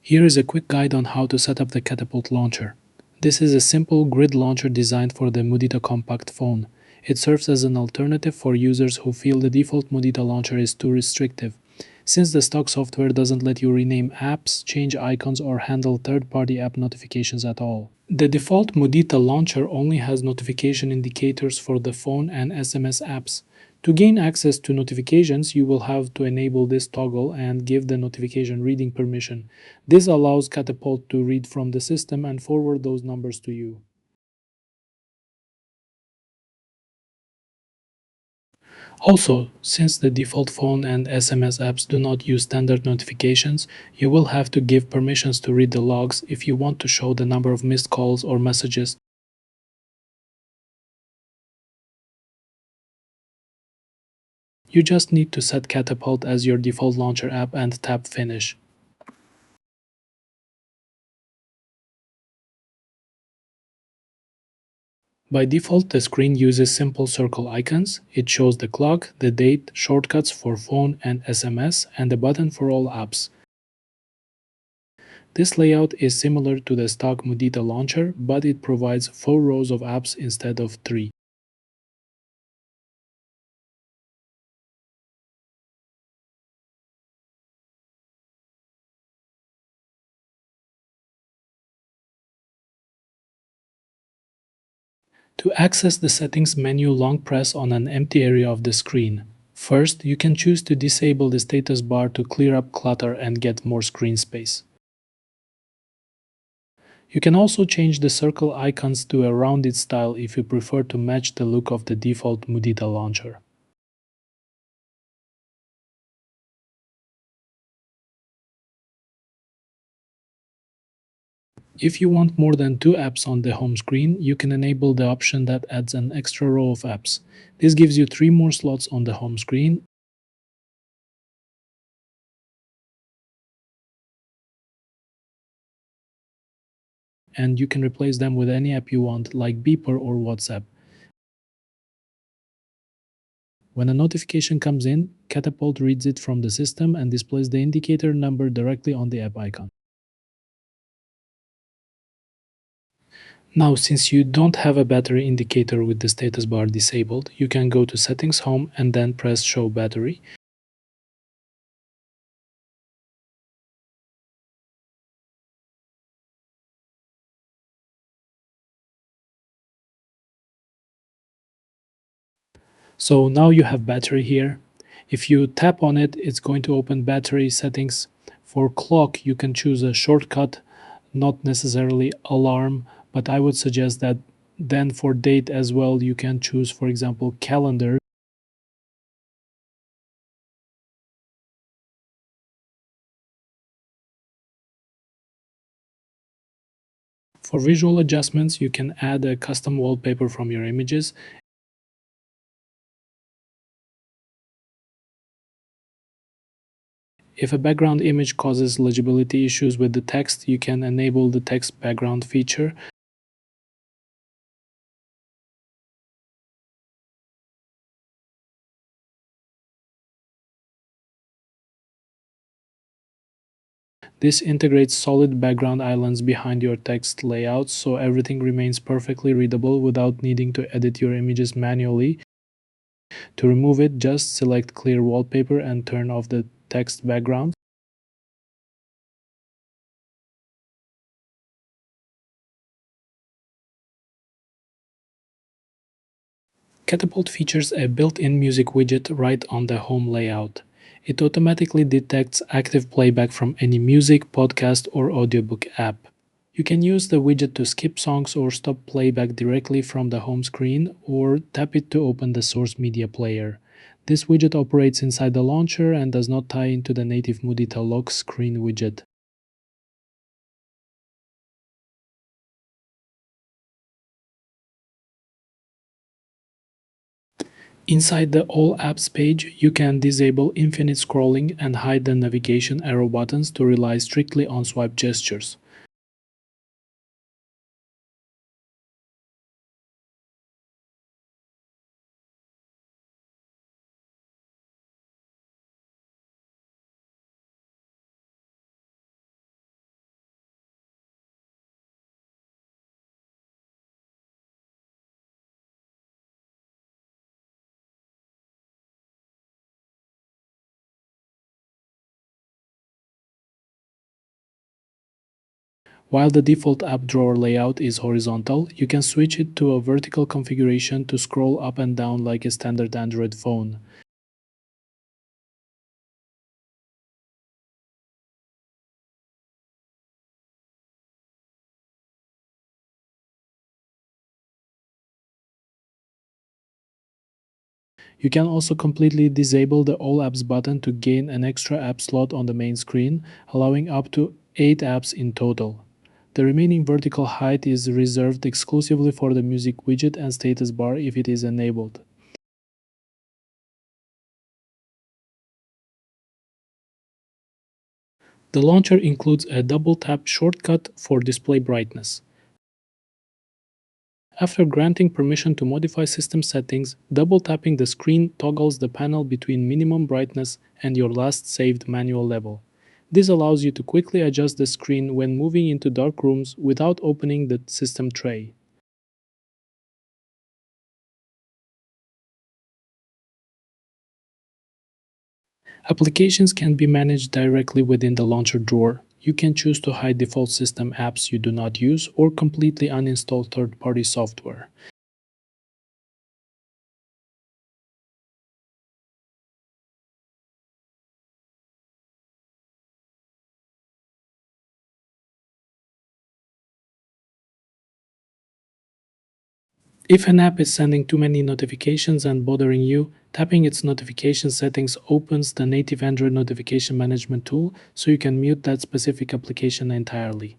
Here is a quick guide on how to set up the Katapult launcher. This is a simple grid launcher designed for the Mudita Kompakt phone. It serves as an alternative for users who feel the default Mudita launcher is too restrictive, since the stock software doesn't let you rename apps, change icons, or handle third-party app notifications at all. The default Mudita launcher only has notification indicators for the phone and SMS apps. To gain access to notifications, you will have to enable this toggle and give the notification reading permission. This allows Katapult to read from the system and forward those numbers to you. Also, since the default phone and SMS apps do not use standard notifications, you will have to give permissions to read the logs if you want to show the number of missed calls or messages. You just need to set Katapult as your default launcher app and tap Finish. By default, the screen uses simple circle icons. It shows the clock, the date, shortcuts for phone and SMS, and a button for all apps. This layout is similar to the stock Mudita launcher, but it provides 4 rows of apps instead of 3. To access the settings menu, long press on an empty area of the screen. First, you can choose to disable the status bar to clear up clutter and get more screen space. You can also change the circle icons to a rounded style if you prefer to match the look of the default Mudita launcher. If you want more than 2 apps on the home screen, you can enable the option that adds an extra row of apps. This gives you 3 more slots on the home screen. And you can replace them with any app you want, like Beeper or WhatsApp. When a notification comes in, Katapult reads it from the system and displays the indicator number directly on the app icon. Now, since you don't have a battery indicator with the status bar disabled, you can go to Settings Home and then press Show Battery. So now you have battery here. If you tap on it, it's going to open battery settings. For clock, you can choose a shortcut, not necessarily alarm, but I would suggest that then for date as well, you can choose, for example, calendar. For visual adjustments, you can add a custom wallpaper from your images. If a background image causes legibility issues with the text, you can enable the text background feature. This integrates solid background islands behind your text layouts, so everything remains perfectly readable without needing to edit your images manually. To remove it, just select Clear Wallpaper and turn off the text background. Katapult features a built-in music widget right on the home layout. It automatically detects active playback from any music, podcast, or audiobook app. You can use the widget to skip songs or stop playback directly from the home screen, or tap it to open the source media player. This widget operates inside the launcher and does not tie into the native Mudita Lockscreen widget. Inside the All Apps page, you can disable infinite scrolling and hide the navigation arrow buttons to rely strictly on swipe gestures. While the default app drawer layout is horizontal, you can switch it to a vertical configuration to scroll up and down like a standard Android phone. You can also completely disable the All Apps button to gain an extra app slot on the main screen, allowing up to 8 apps in total. The remaining vertical height is reserved exclusively for the music widget and status bar if it is enabled. The launcher includes a double-tap shortcut for display brightness. After granting permission to modify system settings, double-tapping the screen toggles the panel between minimum brightness and your last saved manual level. This allows you to quickly adjust the screen when moving into dark rooms without opening the system tray. Applications can be managed directly within the launcher drawer. You can choose to hide default system apps you do not use or completely uninstall third-party software. If an app is sending too many notifications and bothering you, tapping its notification settings opens the native Android notification management tool so you can mute that specific application entirely.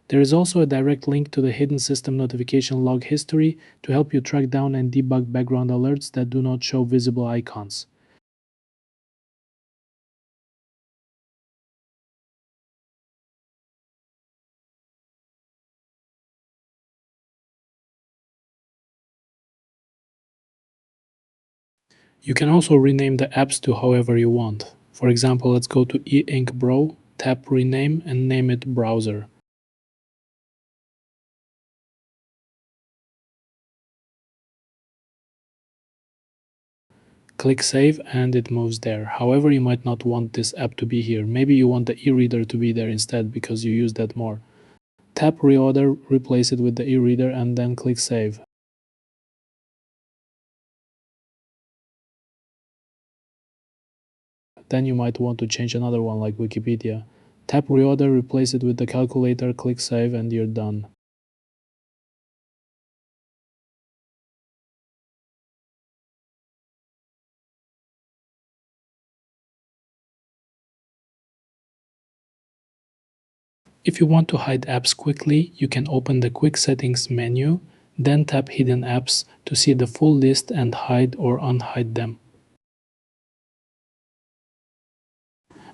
There is also a direct link to the hidden system notification log history to help you track down and debug background alerts that do not show visible icons. You can also rename the apps to however you want. For example, let's go to e-ink Bro, tap Rename and name it Browser. Click Save and it moves there. However, you might not want this app to be here. Maybe you want the e-reader to be there instead because you use that more. Tap Reorder, replace it with the e-reader and then click Save. Then you might want to change another one like Wikipedia. Tap Reorder, replace it with the calculator, click Save and you're done. If you want to hide apps quickly, you can open the Quick Settings menu, then tap Hidden Apps to see the full list and hide or unhide them.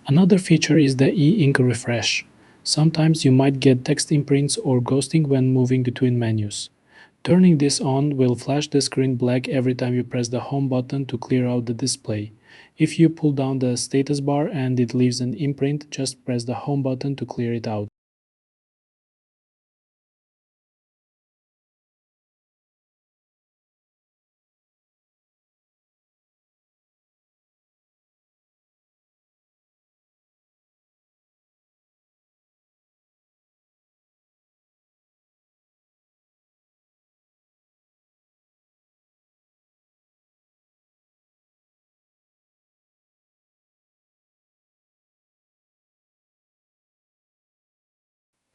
Another feature is the e-ink refresh. Sometimes you might get text imprints or ghosting when moving between menus. Turning this on will flash the screen black every time you press the home button to clear out the display. If you pull down the status bar and it leaves an imprint, just press the home button to clear it out.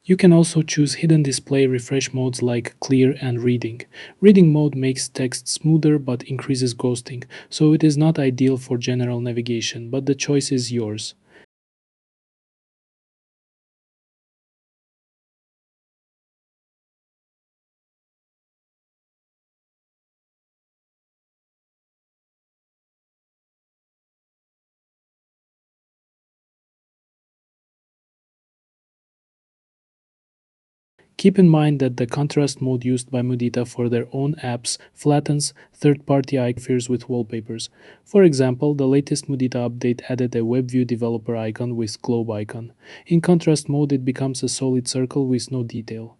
You can also choose hidden display refresh modes like clear and reading. Reading mode makes text smoother but increases ghosting, so it is not ideal for general navigation, but the choice is yours. Keep in mind that the contrast mode used by Mudita for their own apps flattens third-party icons with wallpapers. For example, the latest Mudita update added a WebView developer icon with globe icon. In contrast mode, it becomes a solid circle with no detail.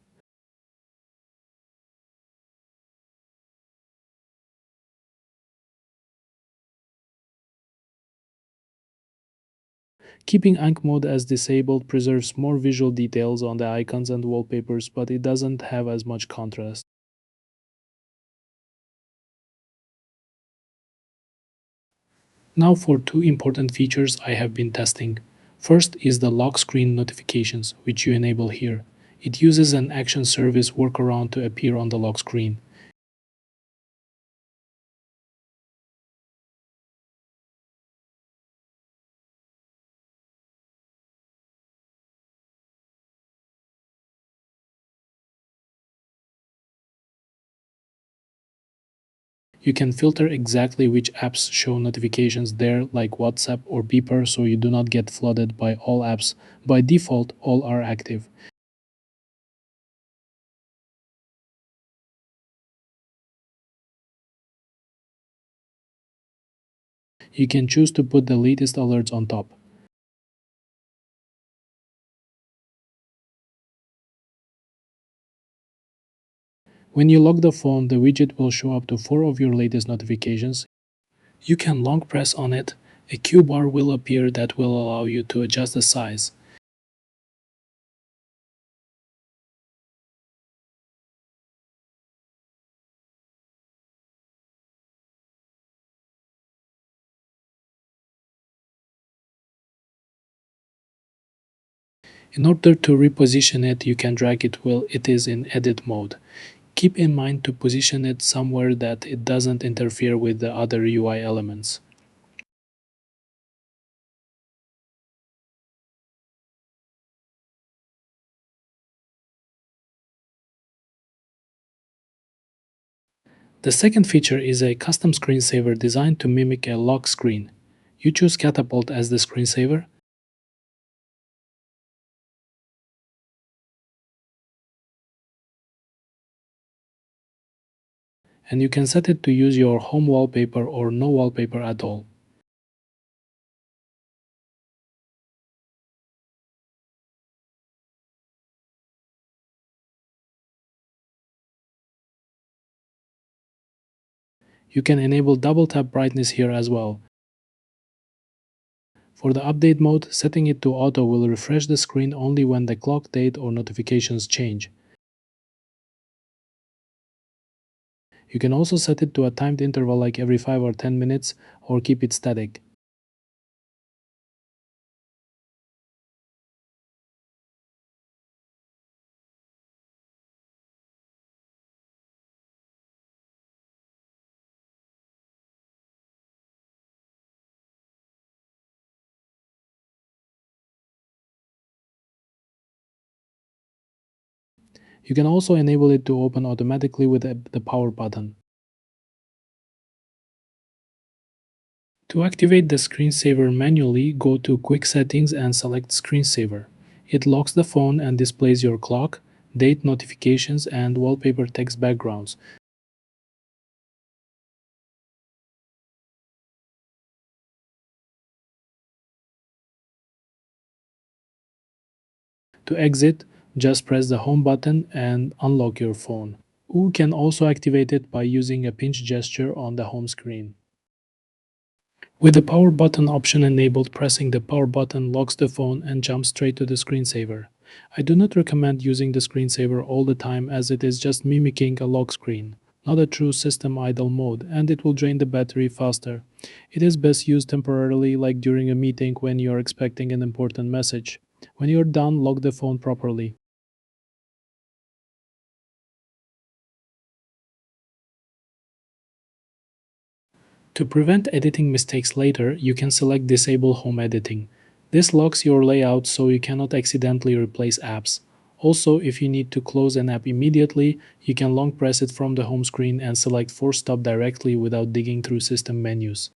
Keeping Ink mode as disabled preserves more visual details on the icons and wallpapers, but it doesn't have as much contrast. Now for two important features I have been testing. First is the lock screen notifications, which you enable here. It uses an action service workaround to appear on the lock screen. You can filter exactly which apps show notifications there, like WhatsApp or Beeper, so you do not get flooded by all apps. By default, all are active. You can choose to put the latest alerts on top. When you lock the phone, the widget will show up to 4 of your latest notifications. You can long press on it. A Q bar will appear that will allow you to adjust the size. In order to reposition it, you can drag it while it is in edit mode. Keep in mind to position it somewhere that it doesn't interfere with the other UI elements. The second feature is a custom screensaver designed to mimic a lock screen. You choose Katapult as the screensaver, and you can set it to use your home wallpaper or no wallpaper at all. You can enable double tap brightness here as well. For the update mode, setting it to auto will refresh the screen only when the clock, date or notifications change. You can also set it to a timed interval like every 5 or 10 minutes or keep it static. You can also enable it to open automatically with the power button. To activate the screensaver manually, go to Quick Settings and select Screensaver. It locks the phone and displays your clock, date notifications, and wallpaper text backgrounds. To exit, just press the home button and unlock your phone. You can also activate it by using a pinch gesture on the home screen. With the power button option enabled, pressing the power button locks the phone and jumps straight to the screensaver. I do not recommend using the screensaver all the time as it is just mimicking a lock screen, not a true system idle mode, and it will drain the battery faster. It is best used temporarily, like during a meeting when you are expecting an important message. When you are done, lock the phone properly. To prevent editing mistakes later, you can select Disable Home Editing. This locks your layout so you cannot accidentally replace apps. Also, if you need to close an app immediately, you can long press it from the home screen and select Force Stop directly without digging through system menus.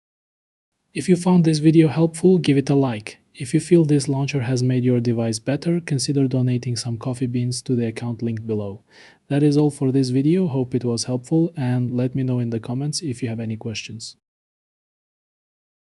If you found this video helpful, give it a like. If you feel this launcher has made your device better, consider donating some coffee beans to the account linked below. That is all for this video, hope it was helpful, and let me know in the comments if you have any questions.